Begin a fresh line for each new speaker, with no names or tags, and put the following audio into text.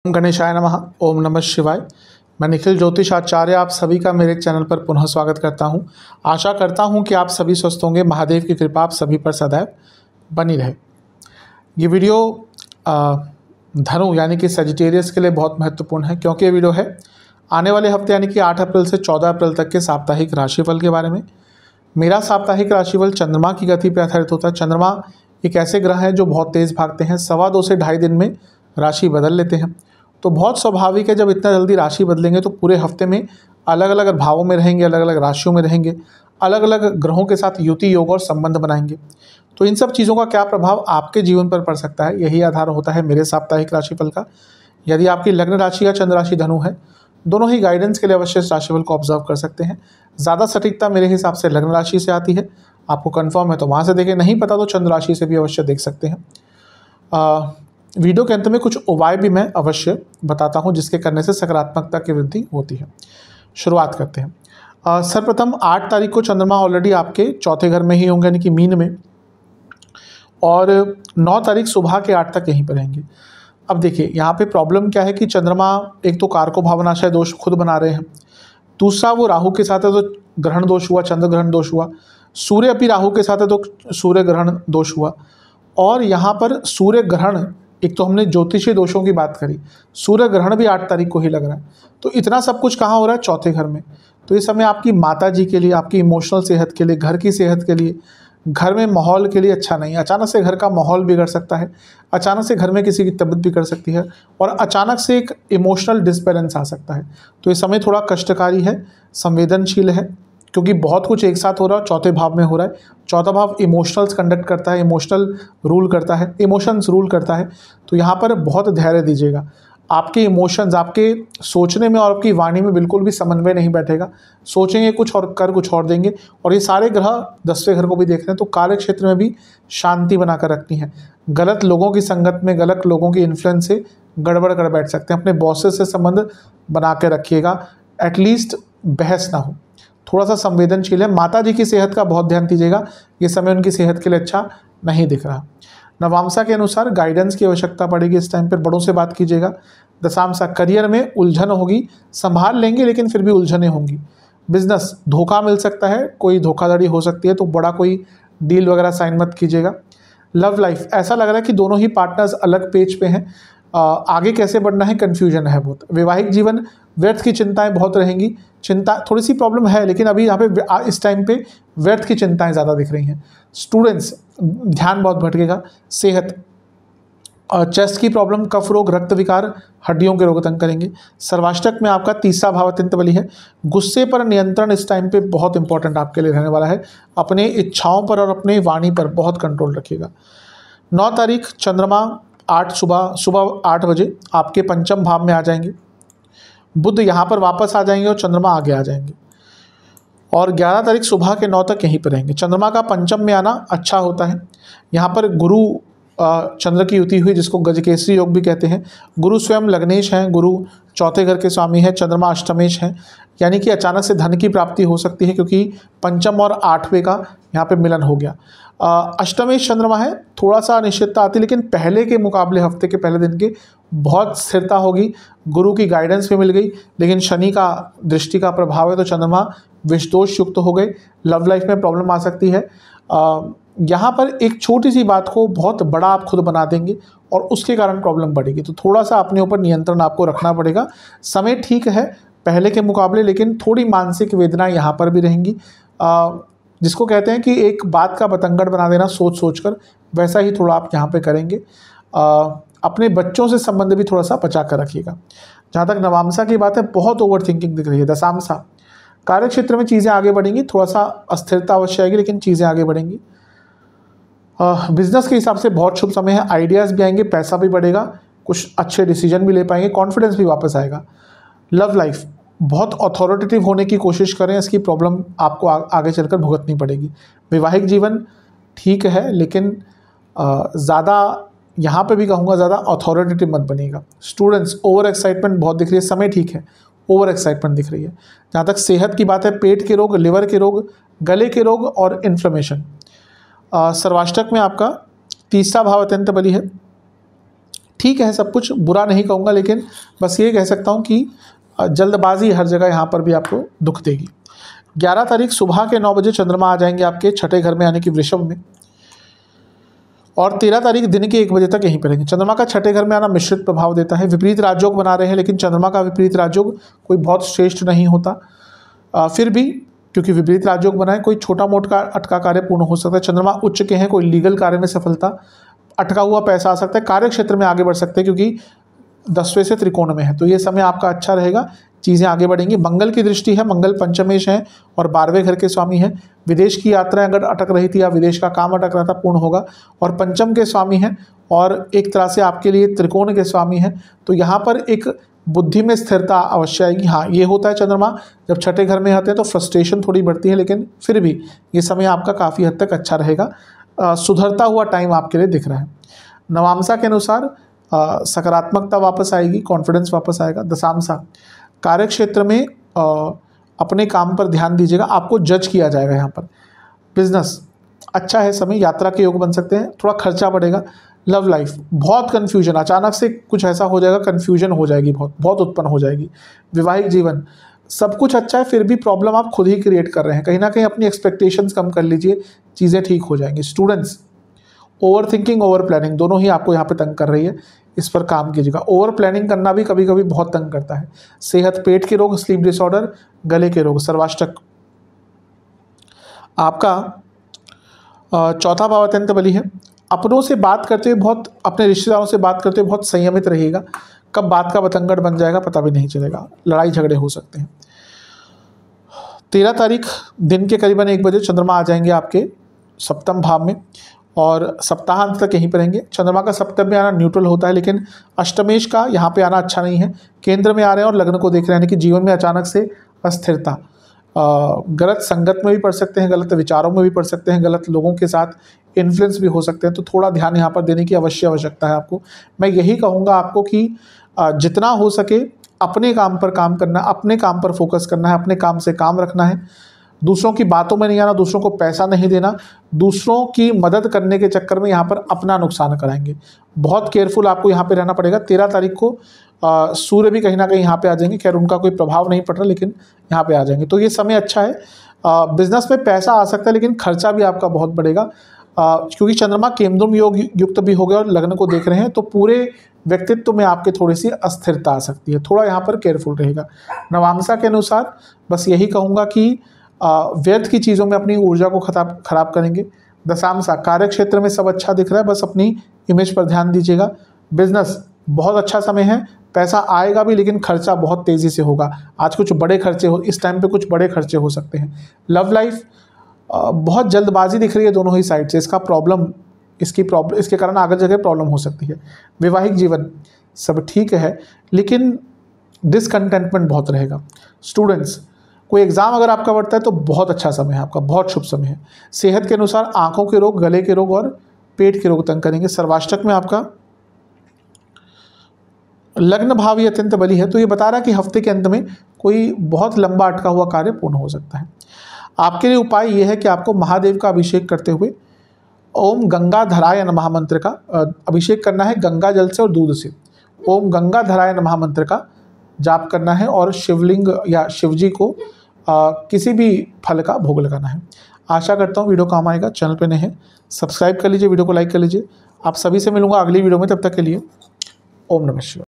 ओम गणेशाय नमः। ओम नमः शिवाय। मैं निखिल ज्योतिष आचार्य आप सभी का मेरे चैनल पर पुनः स्वागत करता हूं। आशा करता हूं कि आप सभी स्वस्थ होंगे। महादेव की कृपा आप सभी पर सदैव बनी रहे। ये वीडियो धनु यानी कि सजिटेरियस के लिए बहुत महत्वपूर्ण है, क्योंकि ये वीडियो है आने वाले हफ्ते यानी कि 8 अप्रैल से 14 अप्रैल तक के साप्ताहिक राशिफल के बारे में। मेरा साप्ताहिक राशिफल चंद्रमा की गति पर आधारित होता है। चंद्रमा एक ऐसे ग्रह हैं जो बहुत तेज़ भागते हैं, 2.25 से 2.5 दिन में राशि बदल लेते हैं। तो बहुत स्वाभाविक है, जब इतना जल्दी राशि बदलेंगे तो पूरे हफ्ते में अलग अलग भावों में रहेंगे, अलग अलग राशियों में रहेंगे, अलग अलग ग्रहों के साथ युति योग और संबंध बनाएंगे। तो इन सब चीज़ों का क्या प्रभाव आपके जीवन पर पड़ सकता है, यही आधार होता है मेरे साप्ताहिक राशिफल का। यदि आपकी लग्न राशि या चंद्र राशि धनु है, दोनों ही गाइडेंस के लिए अवश्य इस राशिफल को ऑब्जर्व कर सकते हैं। ज़्यादा सटीकता मेरे हिसाब से लग्न राशि से आती है। आपको कन्फर्म है तो वहाँ से देखें, नहीं पता तो चंद्र राशि से भी अवश्य देख सकते हैं। वीडियो के अंत में कुछ उपाय भी मैं अवश्य बताता हूं, जिसके करने से सकारात्मकता की वृद्धि होती है। शुरुआत करते हैं। सर्वप्रथम 8 तारीख को चंद्रमा ऑलरेडी आपके चौथे घर में ही होंगे, यानी कि मीन में, और 9 तारीख सुबह के 8 तक यहीं पर रहेंगे। अब देखिए यहाँ पे प्रॉब्लम क्या है कि चंद्रमा एक तो कारको भावनाशय दोष खुद बना रहे हैं, दूसरा वो राहु के साथ है तो ग्रहण दोष हुआ, चंद्र ग्रहण दोष हुआ। सूर्य भी राहु के साथ है तो सूर्य ग्रहण दोष हुआ। और यहाँ पर सूर्य ग्रहण, एक तो हमने ज्योतिषीय दोषों की बात करी, सूर्य ग्रहण भी 8 तारीख को ही लग रहा है। तो इतना सब कुछ कहाँ हो रहा है? चौथे घर में। तो इस समय आपकी माता जी के लिए, आपकी इमोशनल सेहत के लिए, घर की सेहत के लिए, घर में माहौल के लिए अच्छा नहीं है। अचानक से घर का माहौल बिगड़ सकता है, अचानक से घर में किसी की तबीयत बिगड़ सकती है, और अचानक से एक इमोशनल डिसबैलेंस आ सकता है। तो ये समय थोड़ा कष्टकारी है, संवेदनशील है, क्योंकि बहुत कुछ एक साथ हो रहा है, चौथे भाव में हो रहा है। चौथा भाव इमोशनल्स कंडक्ट करता है, इमोशनल रूल करता है, इमोशंस रूल करता है। तो यहाँ पर बहुत धैर्य दीजिएगा। आपके इमोशंस, आपके सोचने में और आपकी वाणी में बिल्कुल भी समन्वय नहीं बैठेगा। सोचेंगे कुछ और कर कुछ और देंगे। और ये सारे ग्रह 10वें घर को भी देख रहे हैं, तो कार्य क्षेत्र में भी शांति बनाकर रखनी है। गलत लोगों की संगत में, गलत लोगों की इन्फ्लुएंस से गड़बड़ कर बैठ सकते हैं। अपने बॉसेस से संबंध बना के रखिएगा, एटलीस्ट बहस ना हो। थोड़ा सा संवेदनशील है। माता जी की सेहत का बहुत ध्यान दीजिएगा, ये समय उनकी सेहत के लिए अच्छा नहीं दिख रहा। नवांशा के अनुसार गाइडेंस की आवश्यकता पड़ेगी इस टाइम पर, बड़ों से बात कीजिएगा। दशांशा, करियर में उलझन होगी, संभाल लेंगे लेकिन फिर भी उलझनें होंगी। बिजनेस, धोखा मिल सकता है, कोई धोखाधड़ी हो सकती है, तो बड़ा कोई डील वगैरह साइन मत कीजिएगा। लव लाइफ, ऐसा लग रहा है कि दोनों ही पार्टनर्स अलग पेज पे हैं, आगे कैसे बढ़ना है कन्फ्यूजन है बहुत। वैवाहिक जीवन, व्यर्थ की चिंताएं बहुत रहेंगी। चिंता, थोड़ी सी प्रॉब्लम है, लेकिन अभी यहाँ पे इस टाइम पे व्यर्थ की चिंताएं ज़्यादा दिख रही हैं। स्टूडेंट्स, ध्यान बहुत भटकेगा। सेहत, चेस्ट की प्रॉब्लम, कफ रोग, रक्त विकार, हड्डियों के रोग तंग करेंगे। सर्वाष्टक में आपका तीसरा भाव अत्यंत बली है। गुस्से पर नियंत्रण इस टाइम पे बहुत इंपॉर्टेंट आपके लिए रहने वाला है। अपने इच्छाओं पर और अपने वाणी पर बहुत कंट्रोल रखिएगा। 9 तारीख चंद्रमा सुबह 8 बजे आपके पंचम भाव में आ जाएंगे। बुध यहाँ पर वापस आ जाएंगे और चंद्रमा आगे आ जाएंगे। और 11 तारीख सुबह के 9 तक यहीं पर रहेंगे। चंद्रमा का पंचम में आना अच्छा होता है। यहाँ पर गुरु चंद्र की युति हुई, जिसको गजकेसरी योग भी कहते हैं। गुरु स्वयं लग्नेश हैं, गुरु चौथे घर के स्वामी हैं, चंद्रमा अष्टमेश हैं, यानी कि अचानक से धन की प्राप्ति हो सकती है, क्योंकि पंचम और 8वें का यहाँ पे मिलन हो गया। अष्टमेश चंद्रमा है, थोड़ा सा अनिश्चितता आती है, लेकिन पहले के मुकाबले हफ्ते के पहले दिन के बहुत स्थिरता होगी। गुरु की गाइडेंस भी मिल गई, लेकिन शनि का दृष्टि का प्रभाव है, तो चंद्रमा विषदोष युक्त हो गए। लव लाइफ में प्रॉब्लम आ सकती है। यहाँ पर एक छोटी सी बात को बहुत बड़ा आप खुद बना देंगे और उसके कारण प्रॉब्लम बढ़ेगी। तो थोड़ा सा अपने ऊपर नियंत्रण आपको रखना पड़ेगा। समय ठीक है पहले के मुकाबले, लेकिन थोड़ी मानसिक वेदना यहाँ पर भी रहेंगी। जिसको कहते हैं कि एक बात का बतंगड़ बना देना सोच सोच कर, वैसा ही थोड़ा आप यहाँ पे करेंगे। अपने बच्चों से संबंध भी थोड़ा सा बचा कर रखिएगा। जहाँ तक नवांशा की बात है, बहुत ओवर थिंकिंग दिख रही है। दशांशा, कार्य क्षेत्र में चीज़ें आगे बढ़ेंगी, थोड़ा सा अस्थिरता अवश्य आएगी, लेकिन चीज़ें आगे बढ़ेंगी। बिजनेस के हिसाब से बहुत शुभ समय है। आइडियाज़ भी आएंगे, पैसा भी बढ़ेगा, कुछ अच्छे डिसीजन भी ले पाएंगे, कॉन्फिडेंस भी वापस आएगा। लव लाइफ, बहुत अथॉरिटेटिव होने की कोशिश करें, इसकी प्रॉब्लम आपको आगे चलकर भुगतनी पड़ेगी। वैवाहिक जीवन ठीक है, लेकिन ज़्यादा, यहाँ पे भी कहूँगा ज़्यादा अथॉरिटेटिव मत बनिएगा। स्टूडेंट्स, ओवर एक्साइटमेंट बहुत दिख रही है, समय ठीक है, ओवर एक्साइटमेंट दिख रही है। जहाँ तक सेहत की बात है, पेट के रोग, लिवर के रोग, गले के रोग और इन्फ्लेमेशन। सर्वाष्टक में आपका तीसरा भाव अत्यंत बली है। ठीक है, सब कुछ बुरा नहीं कहूँगा, लेकिन बस ये कह सकता हूँ कि जल्दबाजी हर जगह यहाँ पर भी आपको दुख देगी। 11 तारीख सुबह के 9 बजे चंद्रमा आ जाएंगे आपके छठे घर में यानी कि वृषभ में, और 13 तारीख दिन के 1 बजे तक यहीं पर रहेंगे। चंद्रमा का छठे घर में आना मिश्रित प्रभाव देता है। विपरीत राजयोग बना रहे हैं, लेकिन चंद्रमा का विपरीत राजयोग कोई बहुत श्रेष्ठ नहीं होता। फिर भी क्योंकि विपरीत राजयोग बनाए, कोई छोटा मोटा अटका कार्य पूर्ण हो सकता है। चंद्रमा उच्च के हैं, कोई लीगल कार्य में सफलता, अटका हुआ पैसा आ सकता है, कार्य क्षेत्र में आगे बढ़ सकते हैं क्योंकि 10वें से त्रिकोण में है, तो ये समय आपका अच्छा रहेगा, चीज़ें आगे बढ़ेंगी। मंगल की दृष्टि है, मंगल पंचमेश है और 12वें घर के स्वामी हैं। विदेश की यात्राएं अगर अटक रही थी या विदेश का काम अटक रहा था, पूर्ण होगा, और पंचम के स्वामी हैं और एक तरह से आपके लिए त्रिकोण के स्वामी हैं, तो यहाँ पर एक बुद्धि में स्थिरता अवश्य आएगी। हाँ, ये होता है चंद्रमा जब छठे घर में आते हैं तो फ्रस्ट्रेशन थोड़ी बढ़ती है, लेकिन फिर भी ये समय आपका काफ़ी हद तक अच्छा रहेगा। सुधरता हुआ टाइम आपके लिए दिख रहा है। नवांशा के अनुसार सकारात्मकता वापस आएगी, कॉन्फिडेंस वापस आएगा। दशांशा, कार्य क्षेत्र में अपने काम पर ध्यान दीजिएगा, आपको जज किया जाएगा यहाँ पर। बिजनेस अच्छा है समय, यात्रा के योग बन सकते हैं, थोड़ा खर्चा बढ़ेगा। लव लाइफ बहुत कन्फ्यूजन, अचानक से कुछ ऐसा हो जाएगा, कन्फ्यूजन हो जाएगी, बहुत उत्पन्न हो जाएगी। वैवाहिक जीवन सब कुछ अच्छा है, फिर भी प्रॉब्लम आप खुद ही क्रिएट कर रहे हैं, कहीं ना कहीं अपनी एक्सपेक्टेशंस कम कर लीजिए, चीज़ें ठीक हो जाएंगी। Students, over thinking over planning दोनों ही आपको यहाँ पे तंग कर रही है, इस पर काम कीजिएगा। ओवर प्लानिंग करना भी कभी कभी बहुत तंग करता है। सेहत, पेट के रोग, स्लीप डिसऑर्डर, गले के रोग। सर्वाष्टक आपका चौथा भाव अत्यंत बली है। अपनों से बात करते हुए बहुत, अपने रिश्तेदारों से बात करते हुए बहुत संयमित रहिएगा, कब बात का बतंगड़ बन जाएगा पता भी नहीं चलेगा, लड़ाई झगड़े हो सकते हैं। 13 तारीख दिन के करीबन 1 बजे चंद्रमा आ जाएंगे आपके सप्तम भाव में और सप्ताहांत तक यहीं पर रहेंगे। चंद्रमा का सप्तम में आना न्यूट्रल होता है, लेकिन अष्टमेश का यहाँ पे आना अच्छा नहीं है। केंद्र में आ रहे हैं और लग्न को देख रहे हैं, यानी कि जीवन में अचानक से अस्थिरता, गलत संगत में भी पड़ सकते हैं, गलत विचारों में भी पड़ सकते हैं, गलत लोगों के साथ इन्फ्लुएंस भी हो सकते हैं, तो थोड़ा ध्यान यहाँ पर देने की आवश्यकता है आपको। मैं यही कहूँगा आपको कि जितना हो सके अपने काम पर काम करना, अपने काम पर फोकस करना है, अपने काम से काम रखना है, दूसरों की बातों में नहीं आना, दूसरों को पैसा नहीं देना, दूसरों की मदद करने के चक्कर में यहाँ पर अपना नुकसान कराएंगे। बहुत केयरफुल आपको यहाँ पे रहना पड़ेगा। 13 तारीख को सूर्य भी कहीं ना कहीं यहाँ पे आ जाएंगे, खैर उनका कोई प्रभाव नहीं पड़ रहा, लेकिन यहाँ पे आ जाएंगे, तो ये समय अच्छा है। बिजनेस में पैसा आ सकता है, लेकिन खर्चा भी आपका बहुत बढ़ेगा, क्योंकि चंद्रमा केमद्रुम योग युक्त भी हो गया और लग्न को देख रहे हैं, तो पूरे व्यक्तित्व में आपके थोड़ी सी अस्थिरता आ सकती है, थोड़ा यहाँ पर केयरफुल रहेगा। नवांशा के अनुसार बस यही कहूँगा कि व्यर्थ की चीज़ों में अपनी ऊर्जा को खराब करेंगे। दशांशा, कार्य क्षेत्र में सब अच्छा दिख रहा है, बस अपनी इमेज पर ध्यान दीजिएगा। बिजनेस बहुत अच्छा समय है, पैसा आएगा भी, लेकिन खर्चा बहुत तेज़ी से होगा। आज कुछ बड़े खर्चे हो, इस टाइम पे कुछ बड़े खर्चे हो सकते हैं। लव लाइफ बहुत जल्दबाजी दिख रही है दोनों ही साइड से, इसके कारण आगे जगह प्रॉब्लम हो सकती है। वैवाहिक जीवन सब ठीक है, लेकिन डिसकंटेंटमेंट बहुत रहेगा। स्टूडेंट्स, कोई एग्ज़ाम अगर आपका बढ़ता है तो बहुत अच्छा समय है आपका, बहुत शुभ समय है। सेहत के अनुसार आंखों के रोग, गले के रोग और पेट के रोग तंग करेंगे। सर्वाष्टक में आपका लग्न भाव ही अत्यंत बली है, तो ये बता रहा है कि हफ्ते के अंत में कोई बहुत लंबा अटका हुआ कार्य पूर्ण हो सकता है। आपके लिए उपाय ये है कि आपको महादेव का अभिषेक करते हुए ओम गंगाधराय नमः मंत्र का अभिषेक करना है, गंगा जल से और दूध से। ओम गंगाधराय नमः मंत्र का जाप करना है और शिवलिंग या शिवजी को किसी भी फल का भोग लगाना है। आशा करता हूँ वीडियो काम आएगा। चैनल पे नए हैं सब्सक्राइब कर लीजिए, वीडियो को लाइक कर लीजिए। आप सभी से मिलूंगा अगली वीडियो में, तब तक के लिए ओम नमः शिवाय।